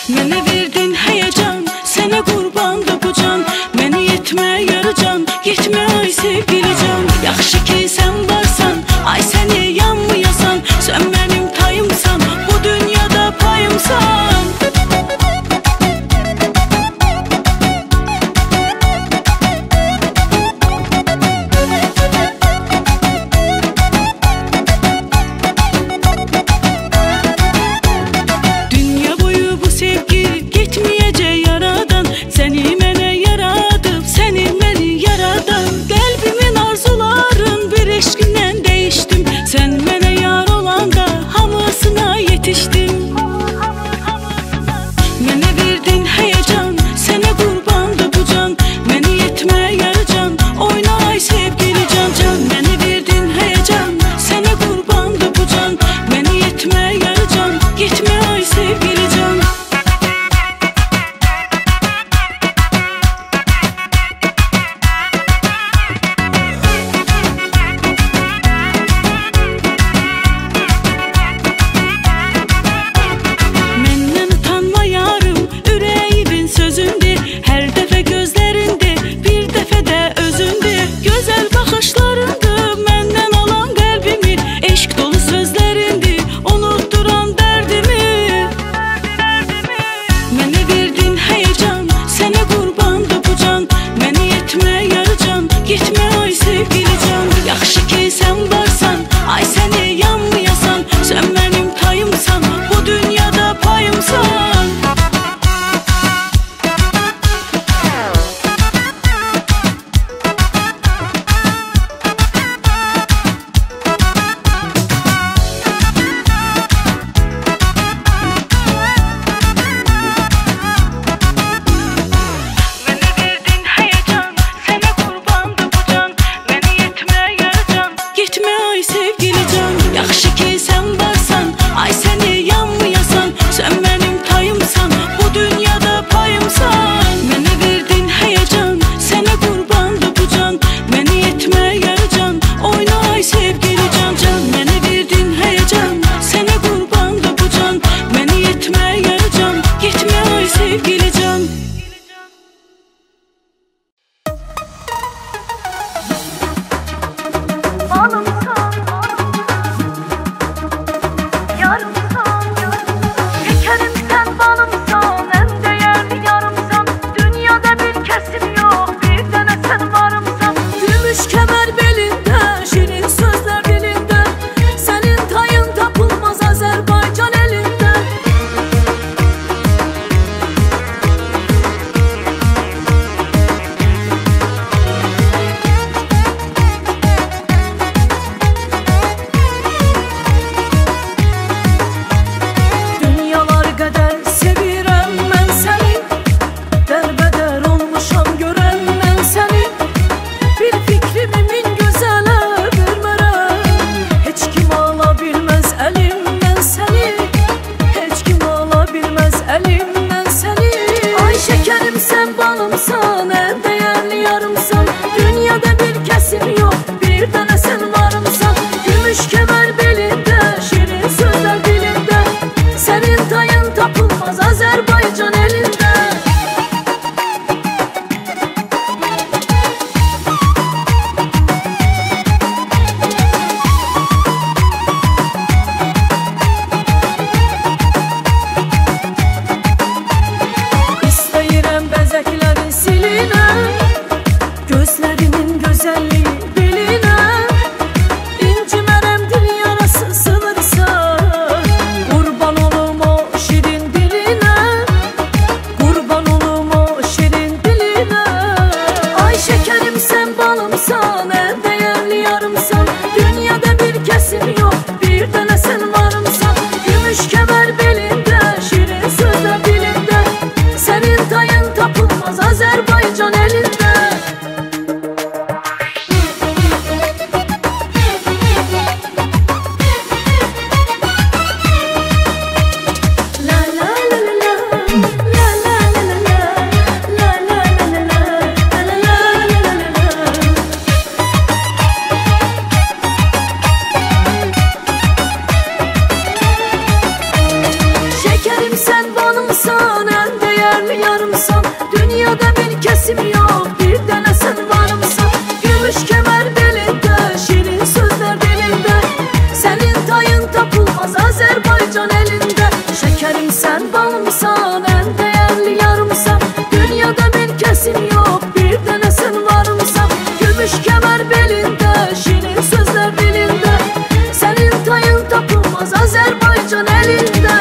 Mənə verdin həyəcan, sənə qurbandı bu can. Məni yetmə yarı can, yetmə ay sevgili can. Yaxşı ki sən varsan, ay səni yanmayasan. Sən mənim tayımsan, bu dünyada payımsan. Azərbaycan elində. Şəkərim sən, balımsan, ən dəyərli yarımsan. Dünyada bir kəsin yox, bir dənəsin varımsan. Gümüş kəmər belində, şirin sözlər dilində. Sənin tayın tapılmaz Azərbaycan elində.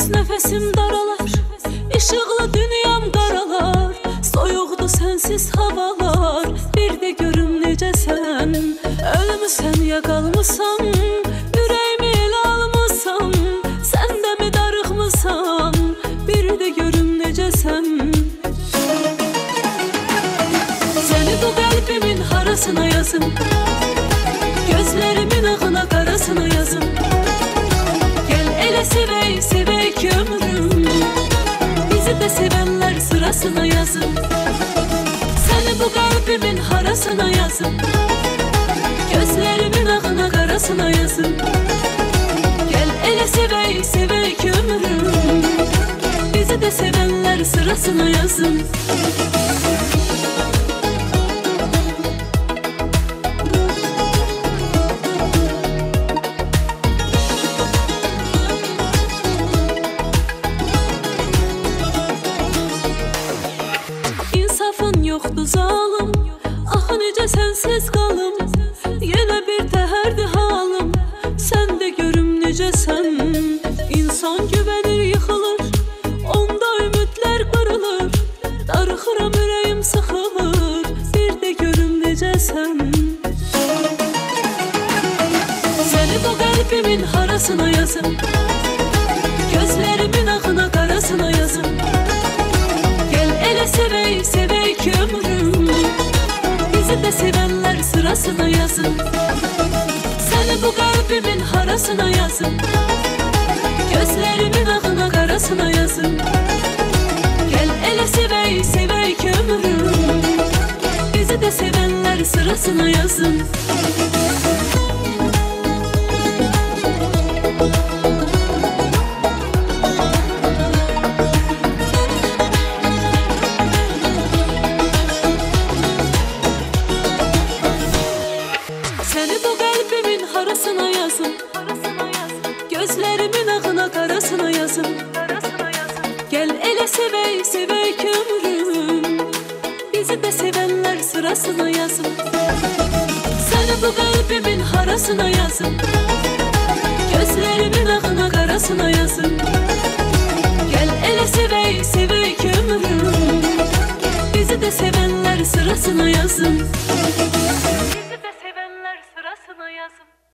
Nəfəsim daralar, işıqlı dünyam qaralar. Soyuqdu sənsiz havalar, bir də görüm necəsən. Ölmüsən ya qalmısan, ürəyimi elə almısan. Sən də mi darıxmısan, bir də görüm necəsən. Səni bu qəlbimin harasına yazım, gözlərimin ağına qarasına yazım. Elə sevək, sevək ömrüm, bizi də sevənlər sırasına yazın. Səni bu qəlbimin harasına yazın, gözlərimin ağına qarasına yazın. Gəl elə sevək, sevək ömrüm, bizi də sevənlər sırasına yazın. Yoxdur zalım, axı necə sənsiz qalım. Yenə bir təhərdir necəsən? İnsan güvənir, yıxılır, onda ümidlər qırılır. Darıxıram, ürəyim sıxılır, bir də görüm necəsən? Səni bu qəlbimin harasına yazım, gözlərimin ağına qarasına yazım. Gəl elə sevək, sevək ki ömrüm, bizi də sevənlər sırasına yazım. Səni bu qəlbimin harasına yazım, gözlərimin ağına qarasına yazım. Gəl elə sevək, sevək ki ömrüm, bizi də sevənlər sırasına yazım. Səni bu qəlbimin harasına yazım, gözlərimin ağına qarasına yazım. Gəl elə sevək, sevək ki ömrüm, bizi də sevənlər sırasına yazım. Səni bu qəlbimin harasına yazım, gözlərimin ağına qarasına yazım. Gəl elə sevək, sevək ki ömrüm, bizi də sevənlər sırasına yazım.